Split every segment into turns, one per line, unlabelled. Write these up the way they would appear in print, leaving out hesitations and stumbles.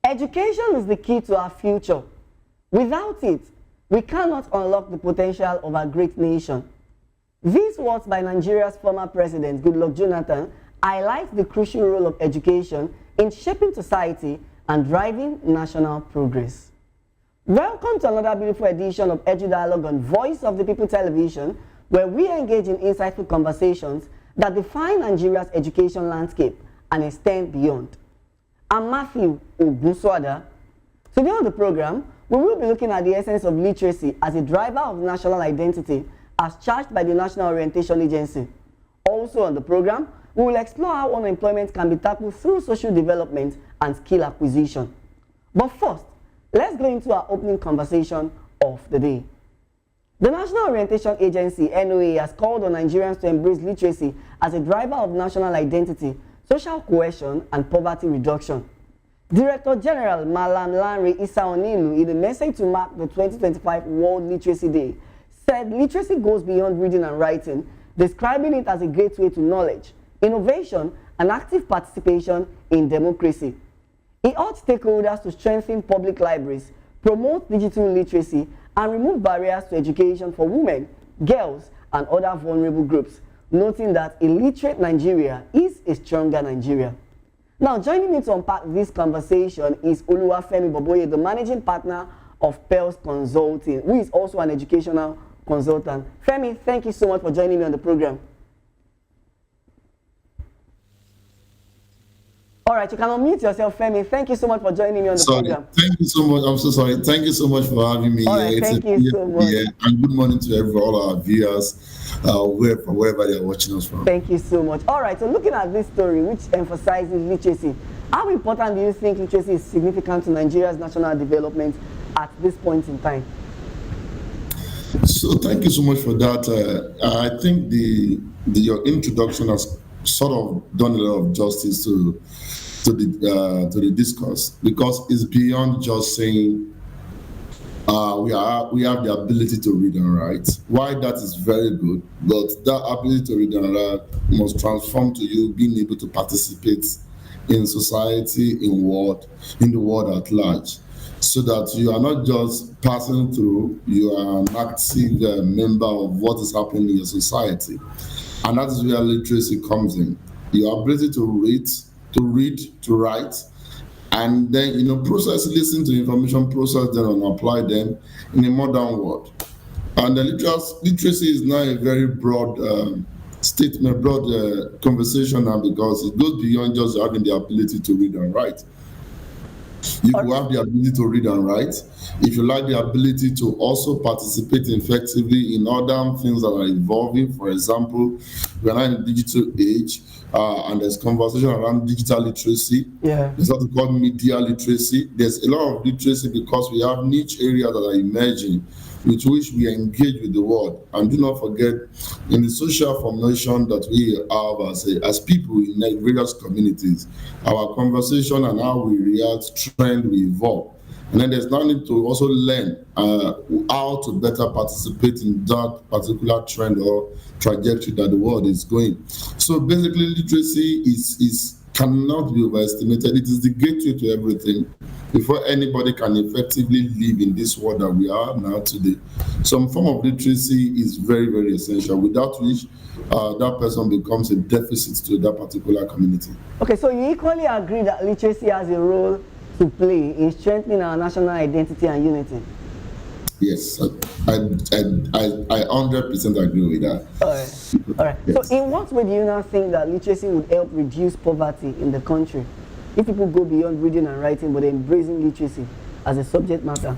Education is the key to our future. Without it, we cannot unlock the potential of our great nation. These words by Nigeria's former president, Goodluck Jonathan, highlight the crucial role of education in shaping society and driving national progress. Welcome to another beautiful edition of Edu Dialogue on Voice of the People Television, where we engage in insightful conversations that define Nigeria's education landscape and extend beyond. I'm Matthew Ogunswada. Today on the program, we will be looking at the essence of literacy as a driver of national identity as charged by the National Orientation Agency. Also on the program, we will explore how unemployment can be tackled through social development and skill acquisition. But first, let's go into our opening conversation of the day. The National Orientation Agency, NOA, has called on Nigerians to embrace literacy as a driver of national identity, social cohesion, and poverty reduction. Director General Malam Lanre Issa Onilu, in a message to mark the 2025 World Literacy Day, said literacy goes beyond reading and writing, describing it as a gateway to knowledge, innovation, and active participation in democracy. He urged stakeholders to strengthen public libraries, promote digital literacy, and remove barriers to education for women, girls, and other vulnerable groups, noting that a literate Nigeria is a stronger Nigeria. Now, joining me to unpack this conversation is Oluwafemi Boboye, the managing partner of Pearls Consulting, who is also an educational consultant. Femi, thank you so much for joining me on the program. All right, you can unmute yourself, Femi. Thank you so much for joining me on the program.
Thank you so much. I'm so sorry. Thank you so much for having me.
All right, thank you so much.
And good morning to all our viewers, wherever they are watching us from.
Thank you so much. All right, so looking at this story, which emphasizes literacy, how important do you think literacy is significant to Nigeria's national development at this point in time?
So thank you so much for that. I think your introduction has sort of done a lot of justice to the discourse, because it's beyond just saying we have the ability to read and write. Why that is very good, but that ability to read and write must transform to you being able to participate in society, in the world at large, so that you are not just passing through, you are an active member of what is happening in your society. And that is where literacy comes in. Your ability to read, to write, and then listen to information, process them, and apply them in a modern world. And the literacy is now a very broad statement, broad conversation now, because it goes beyond just having the ability to read and write. You will have the ability to read and write. If you like the ability to also participate effectively in other things that are evolving, for example, we are now in a digital age, and there's conversation around digital literacy.
Yeah.
There's what we call media literacy. There's a lot of literacy because we have niche areas that are emerging with which we engage with the world. And do not forget, in the social formation that we have as people in various communities, our conversation and how we react, trend, we evolve. And then there's no need to also learn how to better participate in that particular trend or trajectory that the world is going. So basically, literacy cannot be overestimated. It is the gateway to everything before anybody can effectively live in this world that we are now today. Some form of literacy is very, very essential, without which that person becomes a deficit to that particular community.
Okay, so you equally agree that literacy has a role to play in strengthening our national identity and unity?
Yes, I 100% agree with that.
All right. Yes. So in what way do you now think that literacy would help reduce poverty in the country if people go beyond reading and writing but embracing literacy as a subject matter?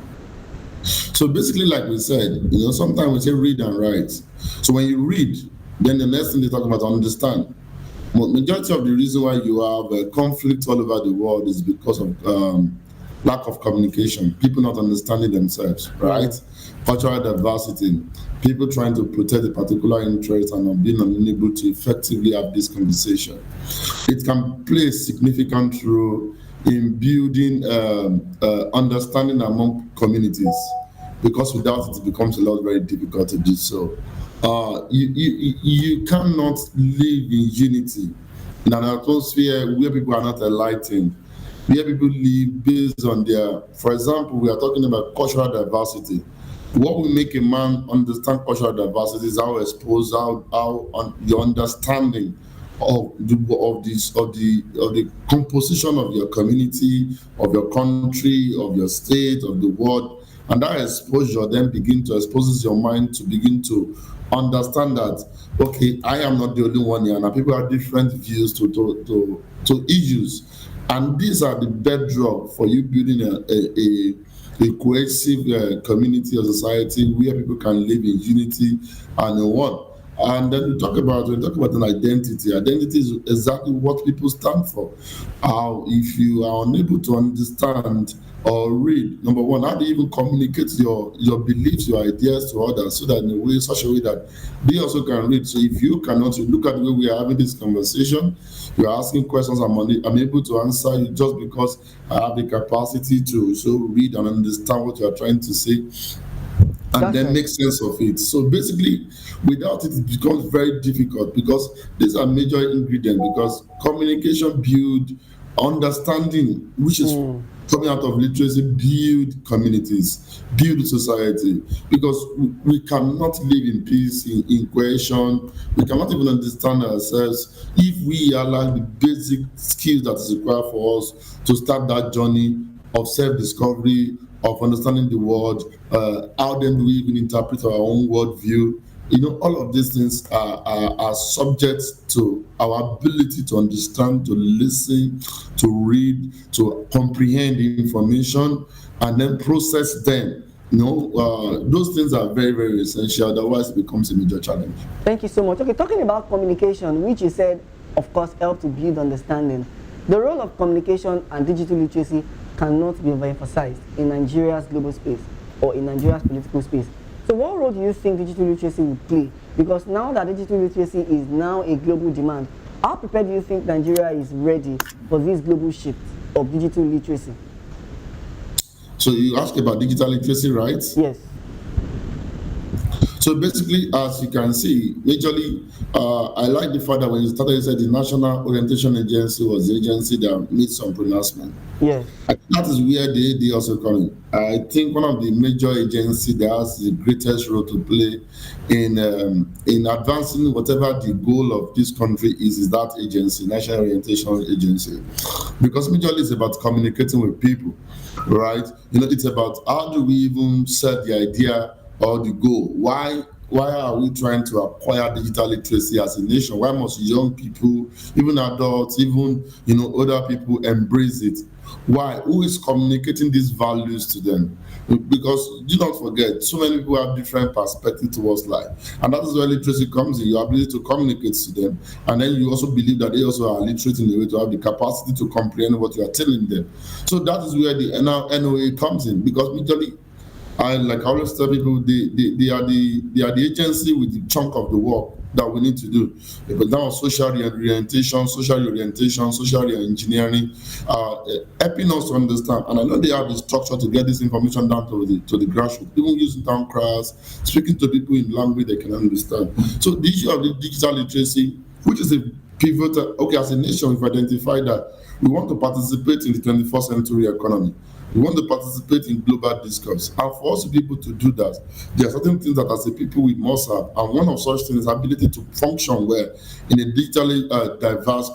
So basically, like we said, sometimes we say read and write. So when you read, then the next thing they talk about understand. Majority of the reason why you have conflict all over the world is because of lack of communication, people not understanding themselves, right? Cultural diversity, people trying to protect a particular interest and not being unable to effectively have this conversation. It can play a significant role in building understanding among communities, because without it becomes a lot very difficult to do so. You cannot live in unity in an atmosphere where people are not enlightened, where people live based on their, for example, we are talking about cultural diversity. What will make a man understand cultural diversity is how exposed, how on the understanding of the composition of your community, of your country, of your state, of the world, and that exposure then begin to exposes your mind to begin to understand that, okay, I am not the only one here, and people have different views to issues, and these are the bedrock for you building a cohesive community or society where people can live in unity and in one. And then we talk about an identity. Identity is exactly what people stand for. If you are unable to understand or read, number one, how do you even communicate your beliefs, your ideas to others, so that in a way, such a way that they also can read. So if you cannot, you look at the way we are having this conversation, you are asking questions, I'm able to answer you just because I have the capacity to so read and understand what you are trying to say, and
That's
then
right.
make sense of it. So basically, without it, it becomes very difficult, because these are major ingredients. Because communication build understanding, which is coming out of literacy, build communities, build society. Because we cannot live in peace, in cohesion. We cannot even understand ourselves if we allow the basic skills that is required for us to start that journey of self-discovery, of understanding the world. How then do we even interpret our own worldview? All of these things are subject to our ability to understand, to listen, to read, to comprehend the information, and then process them. Those things are very, very essential. Otherwise, it becomes a major challenge.
Thank you so much. Okay, talking about communication, which you said, of course, help to build understanding. The role of communication and digital literacy cannot be overemphasized in Nigeria's global space or in Nigeria's political space. So what role do you think digital literacy will play? Because now that digital literacy is now a global demand, how prepared do you think Nigeria is ready for this global shift of digital literacy?
So you ask about digital literacy, right?
Yes.
So basically, as you can see, majorly, I like the fact that when you started, you said the National Orientation Agency was the agency that made some pronouncement.
Yes.
That is where they also come in. I think one of the major agencies that has the greatest role to play in advancing whatever the goal of this country is that agency, National Orientation Agency, because majorly it's about communicating with people, right? It's about how do we even set the idea or the goal. Why are we trying to acquire digital literacy as a nation? Why must young people, even adults, even older people embrace it? Why? Who is communicating these values to them? Because do not forget, so many people have different perspectives towards life, and that is where literacy comes in. Your ability to communicate to them, and then you also believe that they also are literate in a way to have the capacity to comprehend what you are telling them. So that is where the NOA comes in, because majorly, I always tell people, they are the agency with the chunk of the work that we need to do. But now social orientation, social engineering, helping us to understand. And I know they have the structure to get this information down to the grassroots, even using town crafts, speaking to people in language they can understand. So the issue of the digital literacy, which is a pivotal, okay, as a nation, we've identified that we want to participate in the 21st century economy. We want to participate in global discourse. And for us to be able to do that, there are certain things that as a people we must have. And one of such things is ability to function well in a digitally diverse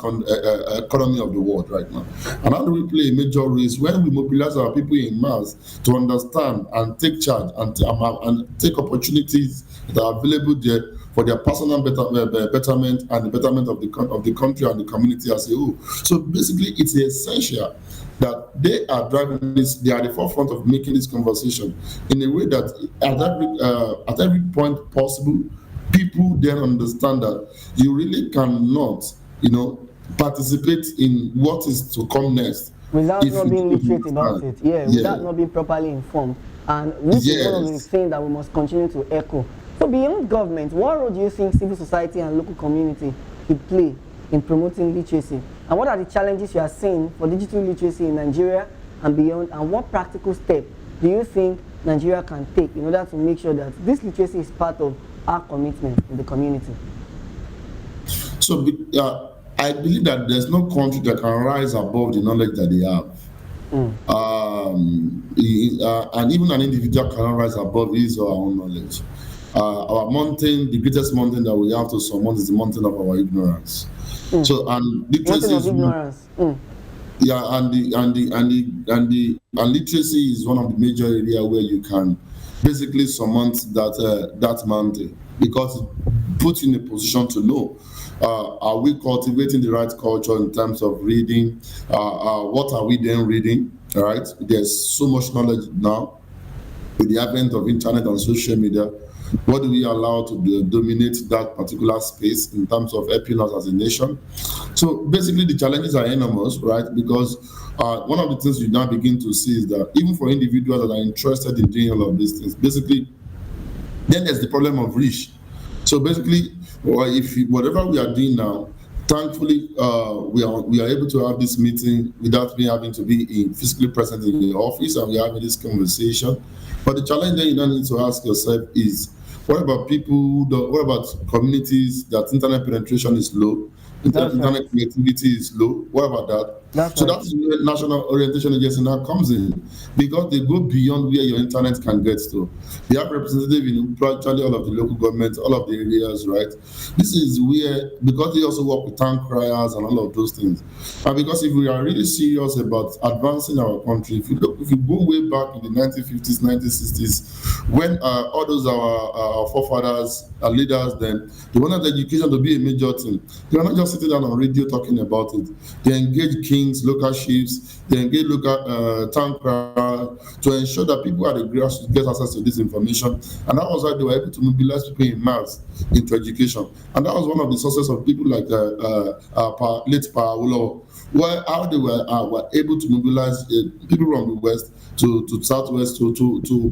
economy of the world right now. And how do we play a major role is when we mobilize our people in mass to understand and take charge and take opportunities that are available there for their personal betterment and the betterment of the country and the community as a whole. So basically, it's essential that they are driving this. They are at the forefront of making this conversation in a way that at every point possible, people then understand that you really cannot, participate in what is to come next
Without
if
not
you
being
don't
literate about it,
understand.
without not being properly informed, and which is one of the
Yes.
things that we must continue to echo. So beyond government, what role do you think civil society and local community should play in promoting literacy? And what are the challenges you are seeing for digital literacy in Nigeria and beyond, and what practical step do you think Nigeria can take in order to make sure that this literacy is part of our commitment in the community?
So I believe that there's no country that can rise above the knowledge that they have. And even an individual cannot rise above his or her own knowledge. Our mountain, the greatest mountain that we have to surmount is the mountain of our ignorance. So, and literacy
Mountain of
is
ignorance.
yeah, and literacy is one of the major area where you can basically surmount that mountain, because it puts you in a position to know, are we cultivating the right culture in terms of reading? What are we then reading? All right, there's so much knowledge now with the advent of internet and social media. What do we allow to dominate that particular space in terms of helping us as a nation? So basically, the challenges are enormous, right? Because one of the things you now begin to see is that even for individuals that are interested in doing all of these things, basically, then there's the problem of reach. So basically, whatever we are doing now, thankfully, we are able to have this meeting without me having to be physically present in the office, and we are having this conversation. But the challenge that you now need to ask yourself is, what about what about communities that internet penetration is low, internet connectivity is low? What about that? That's where National Orientation Agency now comes in, because they go beyond where your internet can get to. They have representatives in virtually all of the local governments, all of the areas, right? This is where, because they also work with town criers and all of those things, and because if we are really serious about advancing our country, if you go way back in the 1950s, 1960s, when all those our forefathers, our leaders, then they wanted education to be a major thing. They were not just sitting down on radio talking about it. They engaged kings, local chiefs, they engage local town criers to ensure that people at the grassroots get access to this information. And that was how they were able to mobilize people in mass into education. And that was one of the sources of people like late Paolo, how they were able to mobilize people from the West to Southwest to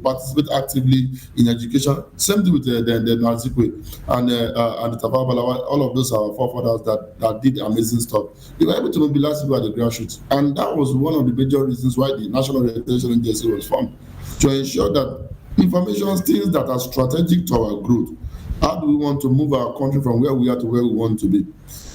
participate actively in education. Same thing with the Nazikwe and the Tafawa Balewa. All of those are our forefathers that did amazing stuff. They were able to mobilize people at the grassroots, and that was one of the major reasons why the National Orientation Agency was formed, to ensure that information things that are strategic to our growth. How do we want to move our country from where we are to where we want to be?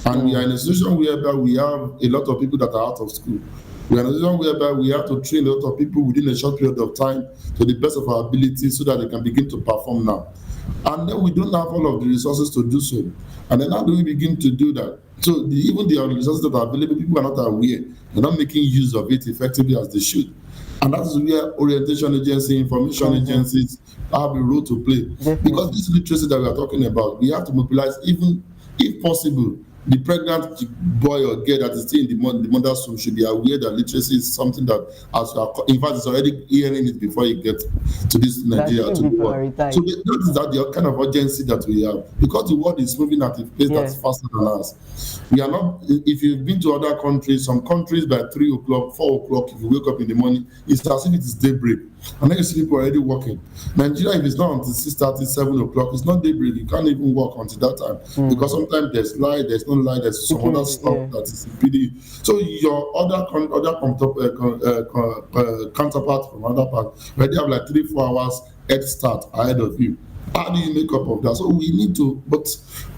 And we are in a situation whereby we have a lot of people that are out of school. We are in a situation whereby we have to train a lot of people within a short period of time to the best of our ability so that they can begin to perform now. And then we don't have all of the resources to do so. And then how do we begin to do that? So even the resources that are available, people are not aware. They're not making use of it effectively as they should. And that is where orientation agency, information agencies have a role to play. Because this literacy that we are talking about, we have to mobilize, even if possible, the pregnant boy or girl that is still in the mother's womb should be aware that literacy is something that, in fact, it's already hearing it before you get to this Nigeria. So that is the kind of urgency that we have, because the world is moving at a pace that's faster than us. We are not. If you've been to other countries, some countries by 3 o'clock, 4 o'clock, if you wake up in the morning, it's as if it is daybreak. And then you see people already working. Nigeria, if it's not until 6:30, 7 o'clock, it's not daybreak. You can't even work until that time, because sometimes there's light, there's no light, there's some other stuff that is impeding. So your other counterpart from other parts already have like 3-4 hours head start ahead of you. How do you make up of that? So we need to, but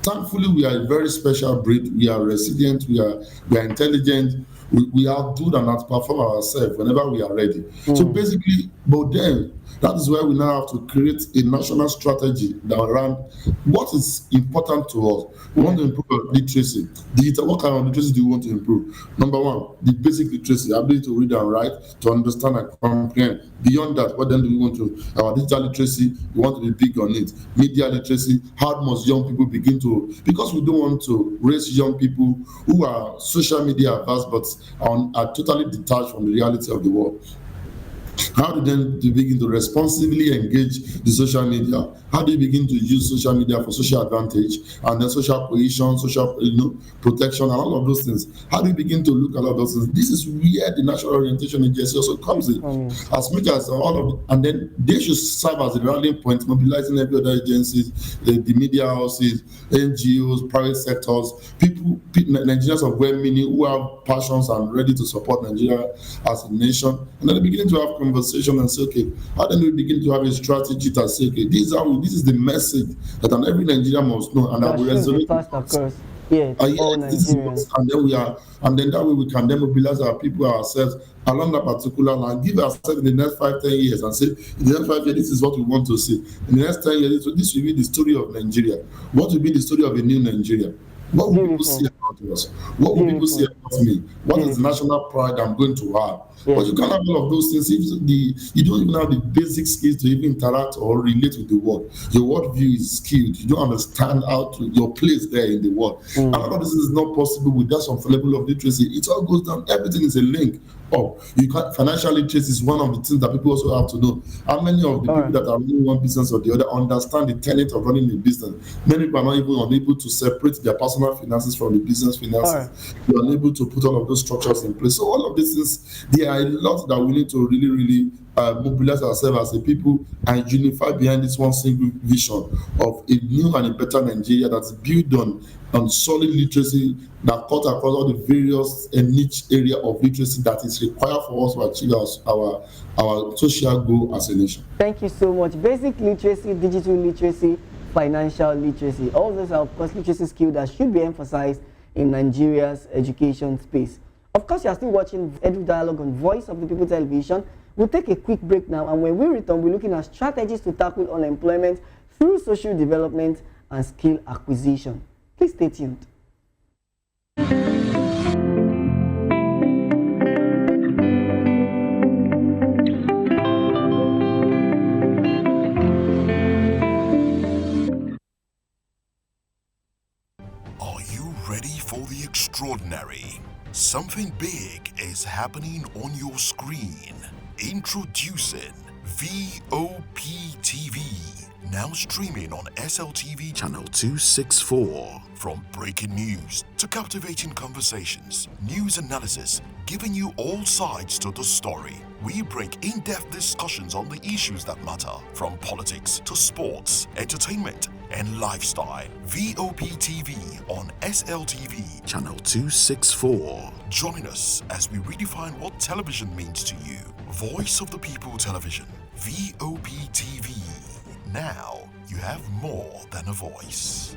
thankfully we are a very special breed. We are resilient, we are intelligent, we are good and outperform ourselves whenever we are ready. So basically, but then that is where we now have to create a national strategy around what is important to us. We want to improve our literacy. What kind of literacy do you want to improve? Number one, the basic literacy, ability to read and write, to understand and comprehend. Beyond that, what then do we want to? Our digital literacy, we want to be big on it. Media literacy, how must young people begin to? Because we don't want to raise young people who are social media averse but are totally detached from the reality of the world. How do then begin to responsibly engage the social media? How do you begin to use social media for social advantage and then social cohesion, social protection, and all of those things? How do you begin to look at all of those things? This is where the National Orientation Agency also comes in, as much as all of it, and then they should serve as a rallying point, mobilizing every other agencies, the media houses, NGOs, private sectors, people, Nigerians of well-meaning who have passions and ready to support Nigeria as a nation, and then they begin to have conversation and say, okay, how do we begin to have a strategy that say, okay, this is the message that every Nigerian must know, and that will resonate.
Of course. Yeah, to all
This is
Nigerians.
and then that way we can then mobilize our people ourselves along that particular line, give ourselves in the next 5-10 years and say, in the next 5 years, this is what we want to see. In the next 10 years, this will be the story of Nigeria. What will be the story of a new Nigeria? What will people see about us? What will people see about me? What is the national pride I'm going to have?
Yeah.
But you can't have all of those things if you don't even have the basic skills to even interact or relate with the world. Your worldview is skewed. You don't understand how to your place there in the world. And all of this is not possible without some level of literacy. It all goes down. Everything is a link. You can't, financial literacy is one of the things that people also have to know. How many of the people that are running one business or the other understand the tenet of running a business? Many people are not even unable to separate their personal finances from the business finances. They are unable to put all of those structures in place. So all of these things, there are a lot that we need to really mobilize ourselves as a people and unify behind this one single vision of a new and a better Nigeria that's built on solid literacy that cut across all the various niche area of literacy that is required for us to achieve our social goal as a nation.
Thank you so much. Basic literacy, digital literacy, financial literacy. All those are, of course, literacy skills that should be emphasized in Nigeria's education space. Of course, you are still watching Edu Dialogue on Voice of the People Television. We'll take a quick break now, and when we return, we're looking at strategies to tackle unemployment through social development and skill acquisition. Please stay tuned.
Are you ready for the extraordinary? Something big is happening on your screen. Introducing VOP TV. Now streaming on SLTV channel 264. From breaking news to captivating conversations, news analysis, giving you all sides to the story. We bring in-depth discussions on the issues that matter, from politics to sports, entertainment, and lifestyle. VOP TV on SLTV channel 264. Join us as we redefine what television means to you. Voice of the People Television, VOP TV. Now you have more than a voice.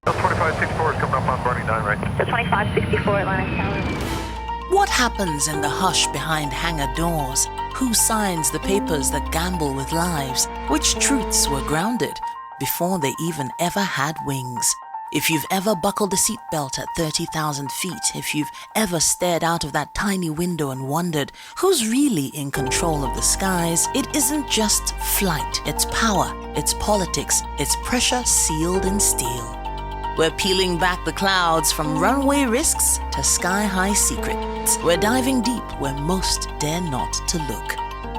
The 2564 is coming up on Bernie 9, right?
The 2564 Atlantic Tower.
What happens in the hush behind hangar doors? Who signs the papers that gamble with lives? Which truths were grounded before they even ever had wings? If you've ever buckled a seatbelt at 30,000 feet, if you've ever stared out of that tiny window and wondered who's really in control of the skies, it isn't just flight, it's power, it's politics, it's pressure sealed in steel. We're peeling back the clouds from runway risks to sky-high secrets. We're diving deep where most dare not to look.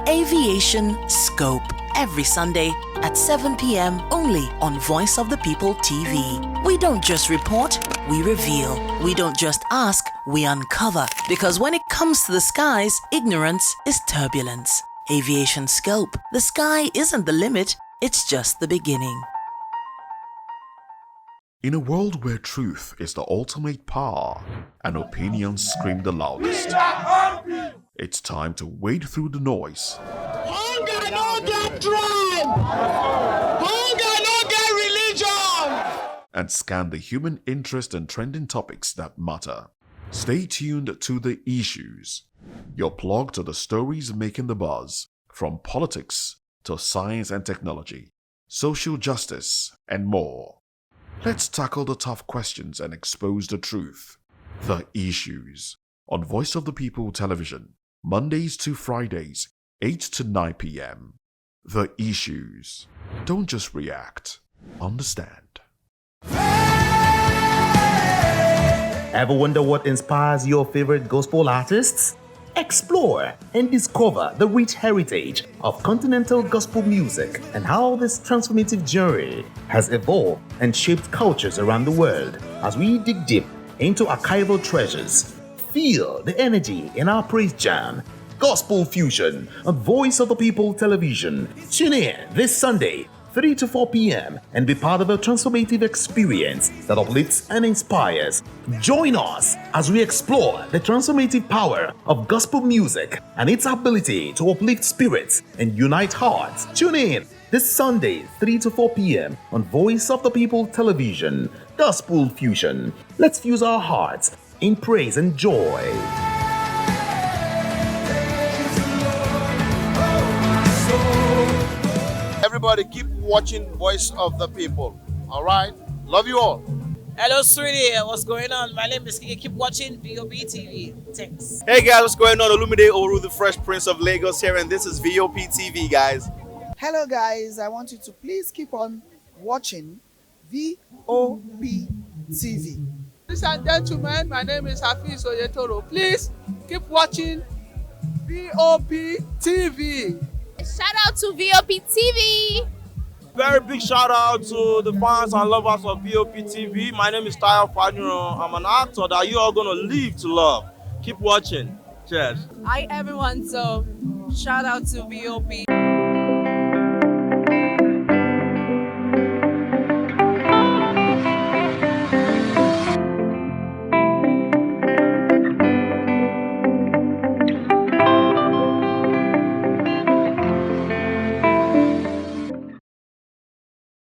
Aviation Scope, every Sunday at 7 p.m. only on Voice of the People TV. We don't just report, we reveal. We don't just ask, we uncover. Because when it comes to the skies, ignorance is turbulence. Aviation Scope, the sky isn't the limit, it's just the beginning.
In a world where truth is the ultimate power and opinions scream the loudest, it's time to wade through the noise.
Hunger no get tribe! Hunger no get religion!
And scan the human interest and trending topics that matter. Stay tuned to The Issues, your plug to the stories making the buzz, from politics to science and technology, social justice, and more. Let's tackle the tough questions and expose the truth. The Issues on Voice of the People Television, Mondays to Fridays, 8 to 9 p.m. The Issues. Don't just react, understand.
Ever wonder what inspires your favorite gospel artists? Explore and discover the rich heritage of continental gospel music and how this transformative journey has evolved and shaped cultures around the world. As we dig deep into archival treasures, feel the energy in our praise jam, Gospel Fusion on Voice of the People Television. Tune in this Sunday, 3 to 4 p.m. and be part of a transformative experience that uplifts and inspires. Join us as we explore the transformative power of gospel music and its ability to uplift spirits and unite hearts. Tune in this Sunday, 3 to 4 p.m. on Voice of the People Television, Gospel Fusion. Let's fuse our hearts in praise and joy.
Everybody keep watching Voice of the People. All right? Love you all.
Hello, sweetie. What's going on? My name is Kiki. Keep watching VOP TV. Thanks.
Hey guys, what's going on? Olumide Oru, the Fresh Prince of Lagos here, and this is VOP TV, guys.
Hello guys, I want you to please keep on watching VOP TV.
Ladies and gentlemen, my name is Hafiz Oyetoro. Please keep watching VOP TV.
Shout out to VOP TV.
Very big shout out to the fans and lovers of VOP TV. My name is Tayo Fanyuro. I'm an actor that you are going to live to love. Keep watching. Cheers.
Hi everyone, so shout out to VOP.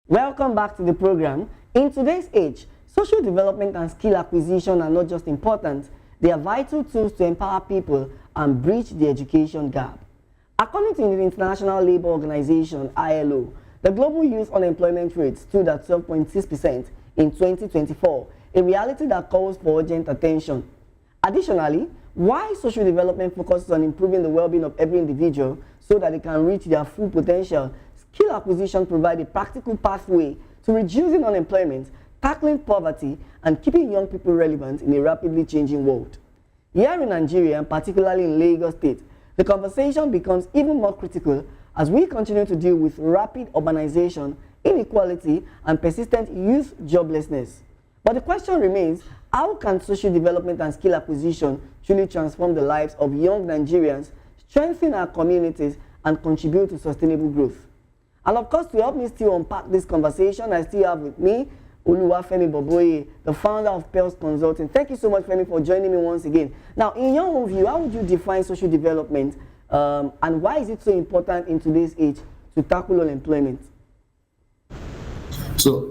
Welcome back to the program. In today's age, social development and skill acquisition are not just important, they are vital tools to empower people and bridge the education gap. According to the International Labour Organization, ILO, the global youth unemployment rate stood at 12.6% in 2024, a reality that calls for urgent attention. Additionally, while social development focuses on improving the well-being of every individual so that they can reach their full potential, skill acquisition provides a practical pathway to reducing unemployment, tackling poverty, and keeping young people relevant in a rapidly changing world. Here in Nigeria, and particularly in Lagos State, the conversation becomes even more critical as we continue to deal with rapid urbanization, inequality, and persistent youth joblessness. But the question remains, how can social development and skill acquisition truly transform the lives of young Nigerians, strengthen our communities, and contribute to sustainable growth? And of course, to help me still unpack this conversation, I still have with me Oluwafemi Boboye, the founder of Pearls Consulting. Thank you so much, Femi, for joining me once again. Now, in your own view, how would you define social development and why is it so important in today's age to tackle unemployment?
So,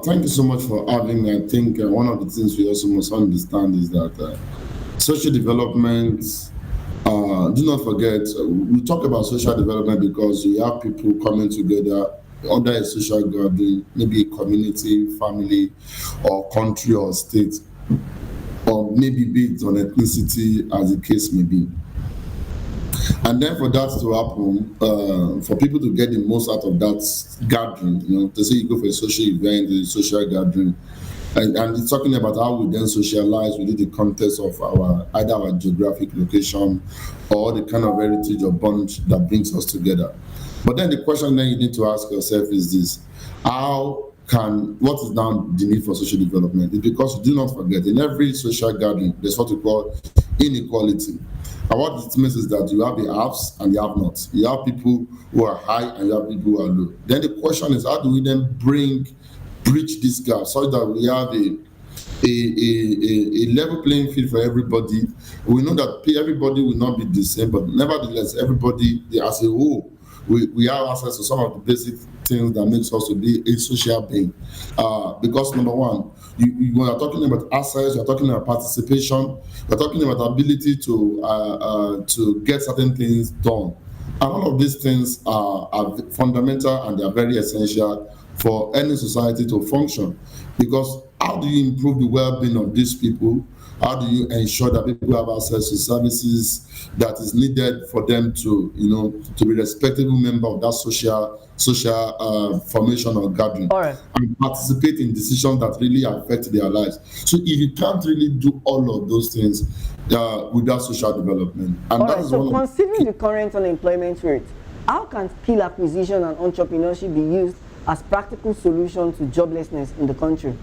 thank you so much for having me. I think one of the things we also must understand is that social development, do not forget, we talk about social development because you have people coming together under a social gathering, maybe a community, family, or country or state, or maybe based on ethnicity, as the case may be. And then for that to happen, for people to get the most out of that gathering, to say you go for a social event, a social gathering, and it's talking about how we then socialize within the context of either our geographic location or the kind of heritage or bond that brings us together. But then the question then you need to ask yourself is this: what is now the need for social development? It's because do not forget, in every social gathering, there's what we call inequality. And what it means is that you have the haves and the have-nots. You have people who are high and you have people who are low. Then the question is, how do we then bridge this gap so that we have a level playing field for everybody? We know that everybody will not be the same, but nevertheless, everybody as a whole, we have access to some of the basic things that makes us to be a social being. Because number one, you are talking about access, you're talking about participation, you're talking about ability to get certain things done. And all of these things are fundamental and they are very essential for any society to function. Because how do you improve the well-being of these people? How do you ensure that people have access to services that is needed for them to be respectable member of that social formation or gathering, and participate in decisions that really affect their lives? So if you can't really do all of those things without social development, and that's
so considering the current unemployment rate, how can skill acquisition and entrepreneurship be used as practical solutions to joblessness in the country?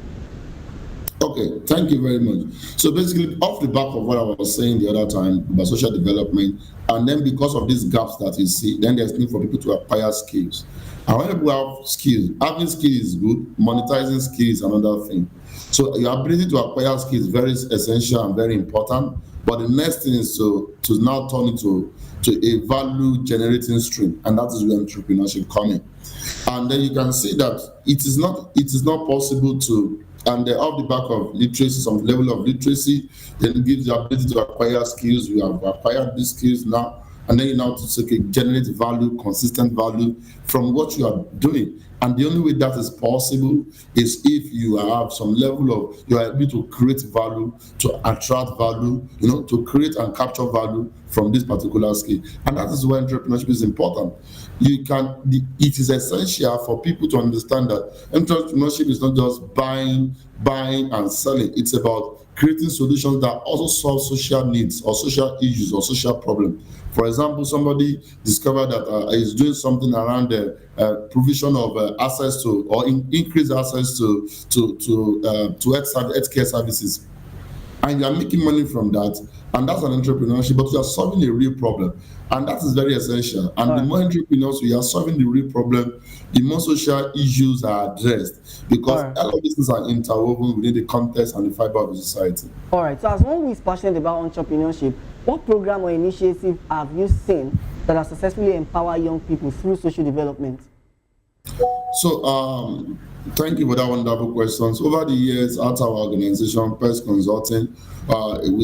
Okay, thank you very much. So basically, off the back of what I was saying the other time about social development, and then because of these gaps that you see, then there's need for people to acquire skills. And when people have skills, having skills is good, monetizing skills is another thing. So your ability to acquire skills is very essential and very important. But the next thing is to now turn it to a value generating stream, and that is where entrepreneurship comes in. And then you can see that it is not possible to, and off the back of literacy, some level of literacy, then it gives the ability to acquire skills. We have acquired these skills now, and then you now to generate value, consistent value from what you are doing. And the only way that is possible is if you have some level of, you are able to create value, to attract value, to create and capture value from this particular skill. And that is why entrepreneurship is important. It is essential for people to understand that entrepreneurship is not just buying and selling. It's about creating solutions that also solve social needs or social issues or social problems. For example, somebody discovered that is doing something around the provision of access to or increase access to healthcare services, and you are making money from that, and that's an entrepreneurship. But you are solving a real problem, and that is very essential. And the more entrepreneurs we are solving the real problem, the more social issues are addressed, because all of these things are interwoven within the context and the fiber of the society.
All right. So, as one who is passionate about entrepreneurship, what program or initiative have you seen that has successfully empowered young people through social development?
So, thank you for that wonderful questions. Over the years, at our organization, PERS Consulting,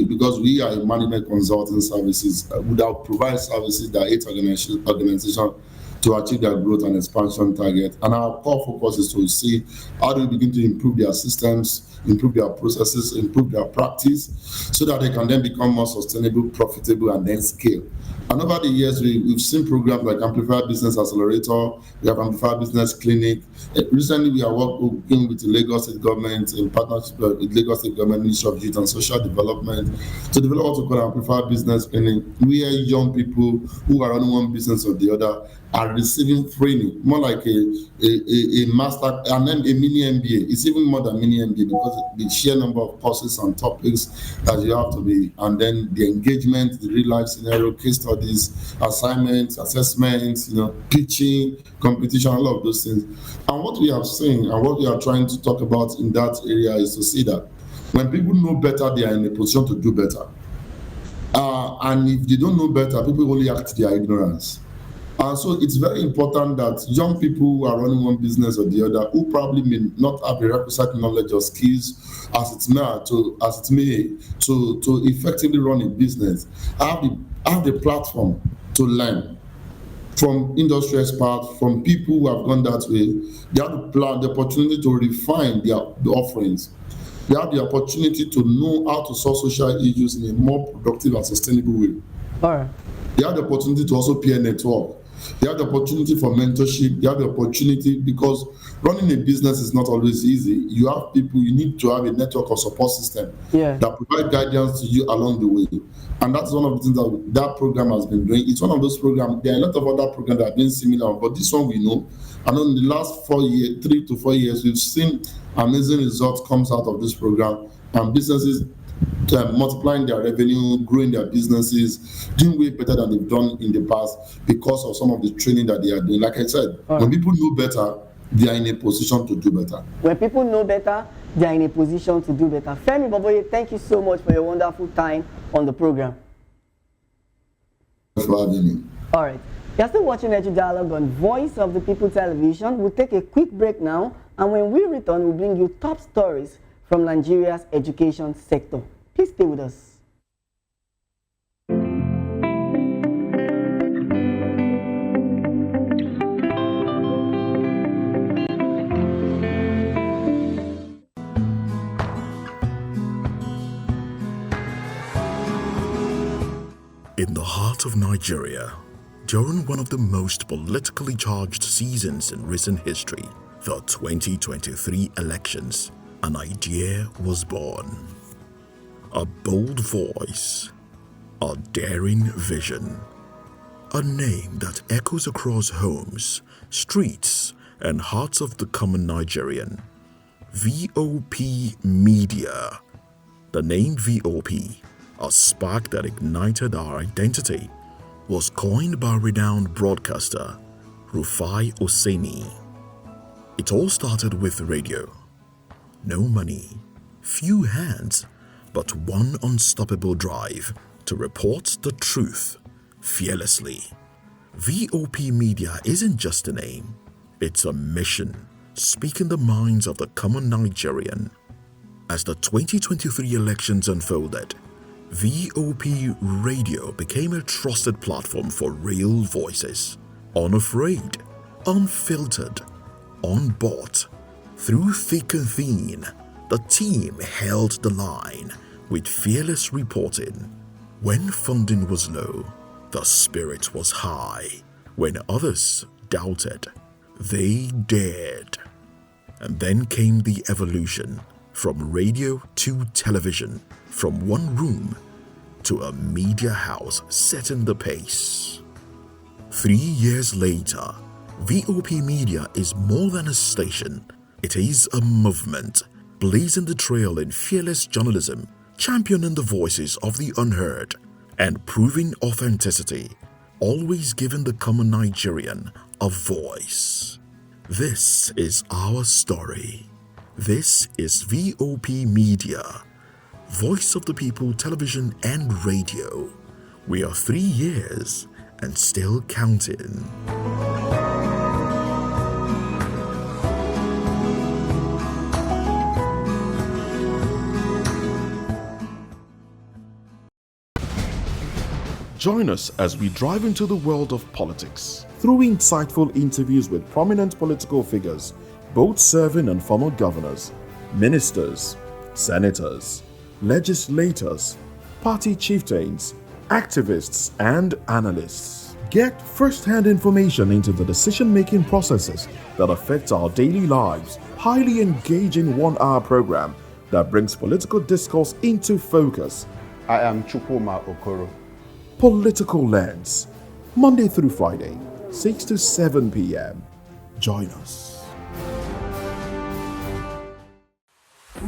because we are a management consulting services, we provide services that aid organizations to achieve their growth and expansion target. And our core focus is to see how do we begin to improve their systems, improve their processes, improve their practice, so that they can then become more sustainable, profitable, and then scale. And over the years, we've seen programs like Amplify Business Accelerator, we have Amplify Business Clinic. Recently, we are working with the Lagos State Government in partnership with Lagos State Government Ministry of Youth and Social Development to develop what we call Amplify Business Clinic, where young people who are running one business or the other are receiving training, more like a master, and then a mini MBA. It's even more than mini MBA, because the sheer number of courses and topics that you have to be, and then the engagement, the real life scenario, case studies, assignments, assessments, pitching, competition, all of those things. And what we have seen and what we are trying to talk about in that area is to see that when people know better, they are in a position to do better. And if they don't know better, people only act their ignorance. And so it's very important that young people who are running one business or the other, who probably may not have the requisite knowledge or skills as it may to effectively run a business, have the platform to learn from industry experts, from people who have gone that way. They have the opportunity to refine the offerings. They have the opportunity to know how to solve social issues in a more productive and sustainable way.
All right.
They have the opportunity to also peer network. They have the opportunity for mentorship. They have the opportunity, because running a business is not always easy. You have people, you need to have a network or support system that provide guidance to you along the way. And that's one of the things that program has been doing. It's one of those programs. There are a lot of other programs that have been similar, but this one we know. And in the last 3 to 4 years, we've seen amazing results comes out of this program, and businesses multiplying their revenue, growing their businesses, doing way better than they've done in the past because of some of the training that they are doing. Like I said, when people know better, they are in a position to do better.
When people know better, they are in a position to do better. Femi Boboye, thank you so much for your wonderful time on the program.
Thanks for having me.
All right. You're still watching Edu Dialogue on Voice of the People Television. We'll take a quick break now, and when we return, we'll bring you top stories from Nigeria's education sector. Please stay with us.
In the heart of Nigeria, during one of the most politically charged seasons in recent history, the 2023 elections, an idea was born. A bold voice, a daring vision, a name that echoes across homes, streets, and hearts of the common Nigerian. VOP Media. The name VOP, a spark that ignited our identity, was coined by a renowned broadcaster
Rufai Oseni. It all started with radio. No money, few hands, but one unstoppable drive to report the truth fearlessly. VOP Media isn't just a name, it's a mission, speaking the minds of the common Nigerian. As the 2023 elections unfolded, VOP Radio became a trusted platform for real voices, unafraid, unfiltered, unbought. Through thick and thin, the team held the line with fearless reporting. When funding was low, the spirit was high. When others doubted, they dared. And then came the evolution from radio to television, from one room to a media house setting the pace. 3 years later, VOP Media is more than a station. It is a movement, blazing the trail in fearless journalism, championing the voices of the unheard, and proving authenticity, always giving the common Nigerian a voice. This is our story. This is VOP Media, Voice of the People Television and Radio. We are 3 years and still counting.
Join us as we drive into the world of politics through insightful interviews with prominent political figures, both serving and former governors, ministers, senators, legislators, party chieftains, activists, and analysts. Get first-hand information into the decision-making processes that affect our daily lives. Highly engaging one-hour program that brings political discourse into focus.
I am Chukwuma Okoro.
Political Lens, Monday through Friday, 6 to 7 p.m. Join us.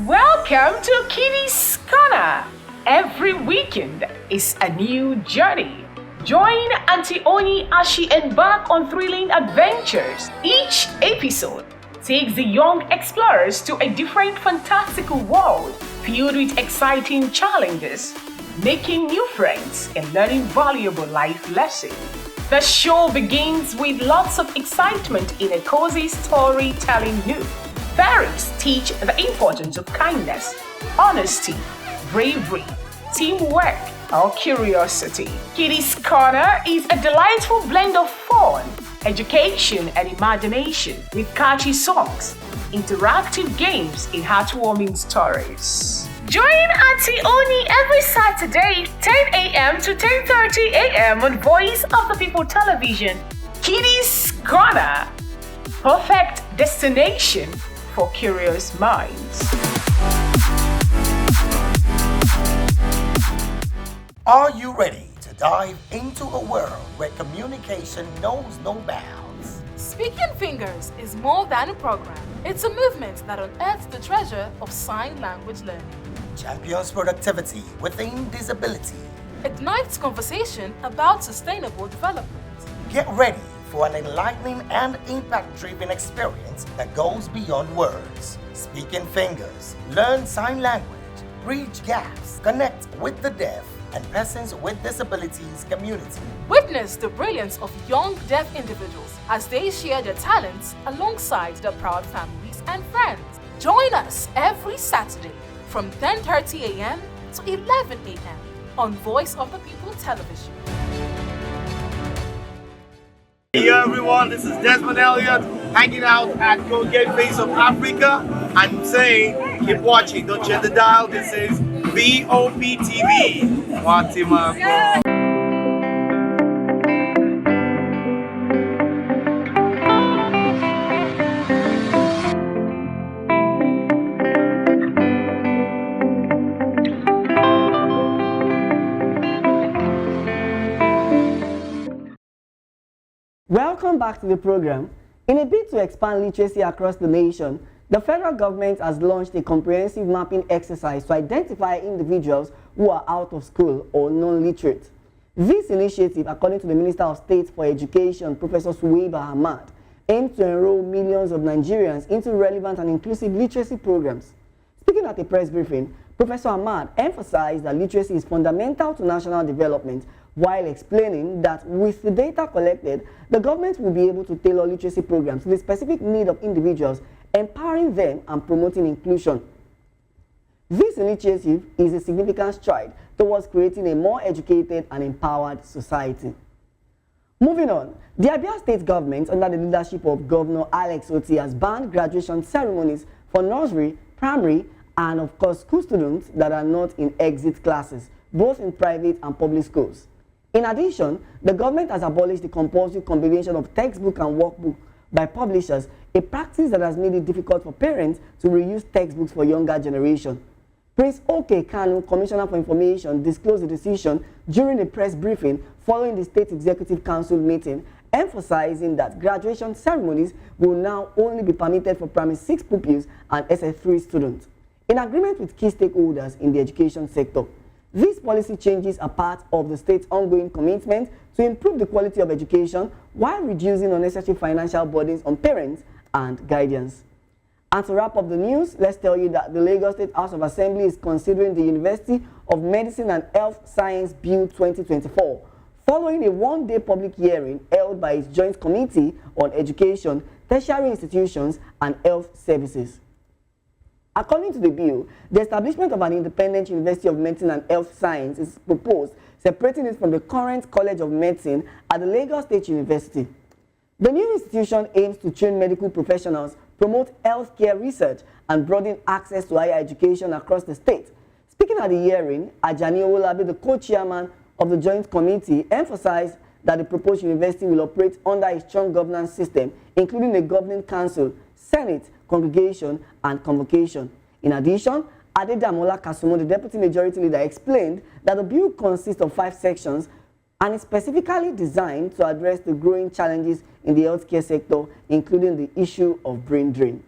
Welcome to Kitty's Corner. Every weekend is a new journey. Join Auntie Oni as she embarks on thrilling adventures. Each episode takes the young explorers to a different fantastical world filled with exciting challenges, making new friends and learning valuable life lessons. The show begins with lots of excitement in a cozy storytelling mood. Parents teach the importance of kindness, honesty, bravery, teamwork, or curiosity. Kitty's Corner is a delightful blend of fun, education, and imagination with catchy songs, interactive games, and heartwarming stories. Join Auntie Oni every Saturday, 10 a.m. to 10:30 a.m. on Voice of the People Television. Kitty's Corner, perfect destination for curious minds.
Are you ready to dive into a world where communication knows no bounds?
Speaking Fingers is more than a program. It's a movement that unearths the treasure of sign language learning.
Champions productivity within disability.
Ignites conversation about sustainable development.
Get ready for an enlightening and impact-driven experience that goes beyond words. Speaking Fingers, learn sign language, bridge gaps, connect with the deaf and persons with disabilities community.
Witness the brilliance of young deaf individuals as they share their talents alongside their proud families and friends. Join us every Saturday from 10:30 a.m. to 11 a.m. on Voice of the People Television.
Hey everyone, this is Desmond Elliott hanging out at Colgate Face of Africa. I'm saying, keep watching, don't change the dial. This is VOP TV. Watima.
Welcome back to the program. In a bid to expand literacy across the nation, the federal government has launched a comprehensive mapping exercise to identify individuals who are out of school or non-literate. This initiative, according to the Minister of State for Education, Professor Suwaiba Ahmad, aims to enroll millions of Nigerians into relevant and inclusive literacy programs. Speaking at a press briefing, Professor Ahmad emphasized that literacy is fundamental to national development, while explaining that with the data collected, the government will be able to tailor literacy programs to the specific need of individuals, empowering them and promoting inclusion. This initiative is a significant stride towards creating a more educated and empowered society. Moving on, the Abia State government, under the leadership of Governor Alex Oti, has banned graduation ceremonies for nursery, primary, and of course school students that are not in exit classes, both in private and public schools. In addition, the government has abolished the compulsory combination of textbook and workbook by publishers, a practice that has made it difficult for parents to reuse textbooks for younger generation. Prince OK Kanu, Commissioner for Information, disclosed the decision during a press briefing following the State Executive Council meeting, emphasizing that graduation ceremonies will now only be permitted for primary 6 pupils and SS3 students. In agreement with key stakeholders in the education sector, these policy changes are part of the state's ongoing commitment to improve the quality of education while reducing unnecessary financial burdens on parents and guardians. And to wrap up the news, let's tell you that the Lagos State House of Assembly is considering the University of Medicine and Health Science Bill 2024, following a one-day public hearing held by its Joint Committee on Education, Tertiary Institutions, and Health Services. According to the bill, the establishment of an independent University of Medicine and Health Science is proposed, separating it from the current College of Medicine at the Lagos State University. The new institution aims to train medical professionals, promote healthcare research, and broaden access to higher education across the state. Speaking at the hearing, Ajani Owolabi, the co-chairman of the Joint Committee, emphasized that the proposed university will operate under a strong governance system, including a governing council, senate, congregation, and convocation. In addition, Adedamola Kasumo, the deputy majority leader, explained that the bill consists of 5 sections and is specifically designed to address the growing challenges in the healthcare sector, including the issue of brain drain.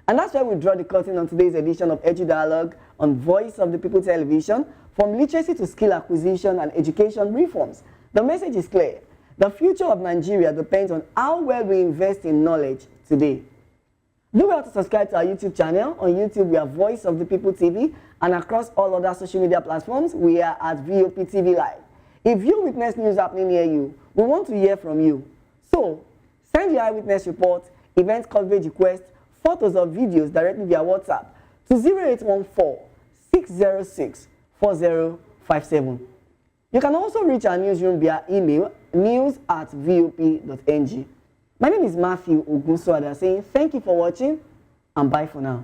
And that's where we draw the curtain on today's edition of Edu Dialogue on Voice of the People Television. From literacy to skill acquisition and education reforms, the message is clear. The future of Nigeria depends on how well we invest in knowledge today. Do well to subscribe to our YouTube channel. On YouTube, we are Voice of the People TV, and across all other social media platforms, we are at VOP TV Live. If you witness news happening near you, we want to hear from you. So, send your eyewitness report, event coverage request, photos or videos directly via WhatsApp to 0814-606-4057. You can also reach our newsroom via email, news@vop.ng. My name is Matthew Ogunsoada saying thank you for watching and bye for now.